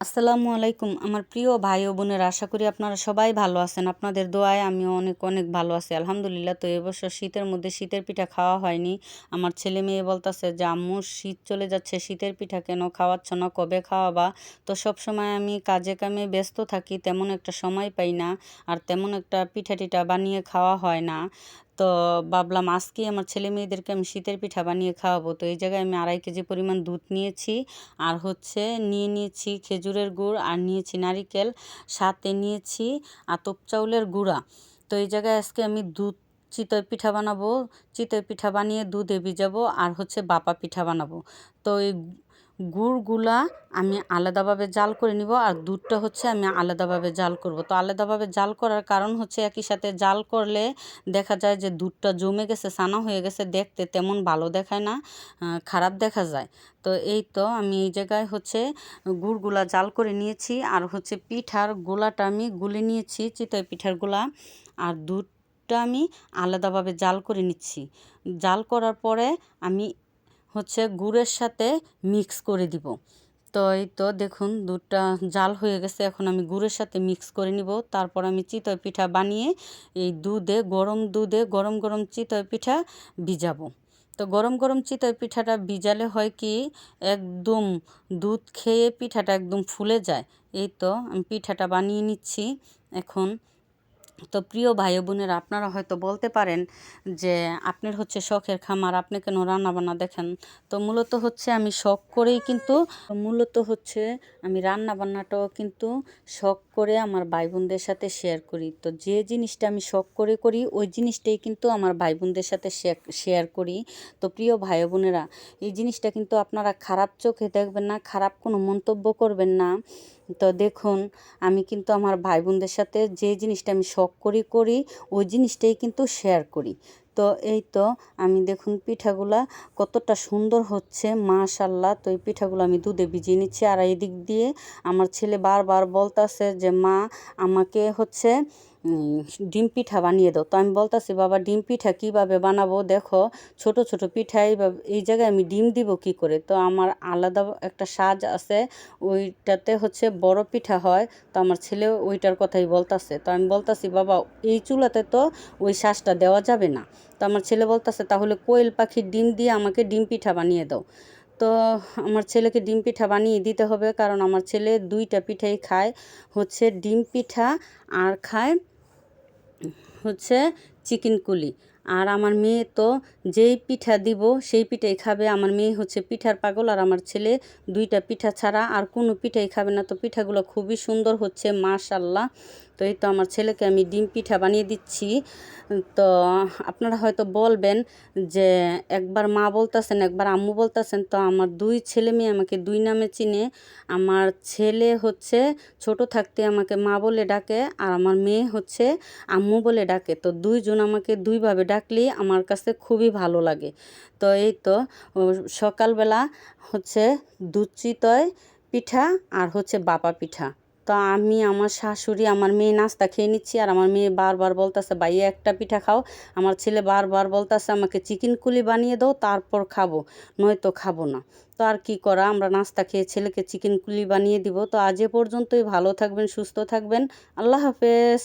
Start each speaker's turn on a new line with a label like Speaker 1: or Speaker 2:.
Speaker 1: আসসালামু আলাইকুম আমার প্রিয় ভাই ও বোনেরা, আশা করি আপনারা সবাই ভালো আছেন। আপনাদের দোয়ায় আমিও অনেক অনেক ভালো আছি আলহামদুলিল্লাহ। তো এবছর শীতের মধ্যে শীতের পিঠা খাওয়া হয়নি। আমার ছেলে মেয়ে বলতেছে যে আম্মু শীত চলে যাচ্ছে, শীতের পিঠা কেন খাওয়াচ্ছ না, কবে খাওয়াবা? তো সব সময় আমি কাজে কামে ব্যস্ত থাকি, তেমন একটা সময় পাই না, আর তেমন একটা পিঠা টিঠা বানিয়ে খাওয়া হয় না। তো ভাবলাম আজকে আমার ছেলে মেয়েদেরকে আমি শীতের পিঠা বানিয়ে খাওয়াবো। তো এই জায়গায় আমি 2.5 কেজি পরিমাণ দুধ নিয়েছি, আর নিয়েছি খেজুরের গুড়, আর নিয়েছি নারিকেল, সাথে নিয়েছি আতপ চাউলের গুঁড়া। তো এই জায়গায় আজকে আমি দুধ চিতই পিঠা বানাবো, চিতই পিঠা বানিয়ে দুধে ভিজাবো, আর বাপা পিঠা বানাবো। তো এই গুড়গুলা আমি আলাদাভাবে জাল করে নিব, আর দুধটা আমি আলাদাভাবে জাল করব। তো আলাদাভাবে জাল করার কারণ একই সাথে জাল করলে দেখা যায় যে দুধটা জমে গেছে, ছানা হয়ে গেছে, দেখতে তেমন ভালো দেখায় না, খারাপ দেখা যায়। তো এই তো আমি এই জায়গায় গুড়গুলা জাল করে নিয়েছি, আর পিঠার গোলাটা আমি গুলে নিয়েছি, চিতই পিঠার গোলা, আর দুধটা আমি আলাদাভাবে জাল করে নিচ্ছি। জাল করার পরে আমি গুড়ের সাথে মিক্স করে দিব। তো এই তো দেখুন দুধটা জাল হয়ে গেছে, এখন আমি গুড়ের সাথে মিক্স করে নিব। তারপর আমি চিতই পিঠা বানিয়ে এই গরম দুধে গরম গরম চিতই পিঠা ভিজাবো। তো গরম গরম চিতই পিঠাটা ভিজালে হয় কি, একদম দুধ খেয়ে পিঠাটা একদম ফুলে যায়। এই তো আমি পিঠাটা বানিয়ে নিচ্ছি এখন। তো প্রিয় ভাই বোনেরা, আপনারা হয়তো বলতে পারেন যে আপনার শখের খামার, আপনি কেন রান্নাবান্না দেখেন? তো আমি শখ করেই কিন্তু আমি রান্নাবান্নাটাও কিন্তু শখ করে আমার ভাই বোনদের সাথে শেয়ার করি। তো যে জিনিসটা আমি শখ করে করি, ওই জিনিসটাই কিন্তু আমার ভাই বোনদের সাথে শেয়ার করি। তো প্রিয় ভাই বোনেরা, এই জিনিসটা কিন্তু আপনারা খারাপ চোখে দেখবেন না, খারাপ কোনো মন্তব্য করবেন না। তো দেখুন, আমি কিন্তু আমার ভাই বোনদের সাথে যে জিনিসটা আমি শখ করি ওই জিনিসটাই কিন্তু শেয়ার করি। তো এই তো আমি দেখুন পিঠাগুলা কতটা সুন্দর হচ্ছে, মাশাল্লাহ। তো এই পিঠাগুলো আমি দুধে ভিজিয়ে নিচ্ছি, আর এই দিক দিয়ে আমার ছেলে বারবার বলতাছে যে মা আমাকে ডিম পিঠা বানিয়ে দাও। তো আমি বলতাছি বাবা ডিম পিঠা কীভাবে বানাবো, দেখো ছোট ছোট পিঠা এই জায়গায় আমি ডিম দিব কি করে? তো আমার আলাদা একটা সাজ আছে, ওইটাতে বড় পিঠা হয়। তো আমার ছেলে ওইটার কথাই বলতাছে। তো আমি বলতাছি বাবা এই চুলাতে তো ওই সাজটা দেওয়া যাবে না। তো আমার ছেলে বলতাছে তাহলে কোয়েল পাখির ডিম দিয়ে আমাকে ডিম পিঠা বানিয়ে দাও। তো আমার ছেলেকে ডিম পিঠা বানিয়ে দিতে হবে, কারণ আমার ছেলে 2টা পিঠাই খায়, ডিম পিঠা আর খায় চিকেন কুলি। আর আমার মেয়ে তো যেই পিঠা দিব সেই পিঠাই খাবে। আমার মেয়ে পিঠার পাগল, আর আমার ছেলে 2টা পিঠা ছাড়া আর কোনো পিঠাই খাবে না। তো পিঠাগুলো খুবই সুন্দর হচ্ছে, মাশাল্লাহ। তো এই তো আমার ছেলেকে আমি ডিম পিঠা বানিয়ে দিচ্ছি। তো আপনারা হয়তো বলবেন যে একবার মা বলতেছেন একবার আম্মু বলতেছেন। তো আমার 2 ছেলে মেয়ে আমাকে 2 নামে চিনে। আমার ছেলে ছোট থাকতে আমাকে মা বলে ডাকে, আর আমার মেয়ে আম্মু বলে ডাকে। তো 2 জন আমাকে 2 ভাবে ডাকলেই আমার কাছে খুবই ভালো লাগে। তো এই তো সকালবেলা দুধ চিতই পিঠা আর বাপা পিঠা। তো আমি, আমার শাশুড়ি, আমার মেয়ে নাস্তা খেয়ে নিচ্ছি, আর আমার মেয়ে বারবার বলতেছে ভাইয়া একটা পিঠা খাও। আমার ছেলে বারবার বলতেছে আমাকে চিকেন কুলি বানিয়ে দাও, তারপর খাবো, নয়তো খাবো না। তো আর কি করা, আমরা নাস্তা খেয়ে ছেলেকে চিকেন কুলি বানিয়ে দিব। তো আজ এ পর্যন্তই, ভালো থাকবেন, সুস্থ থাকবেন, আল্লাহ হাফেজ।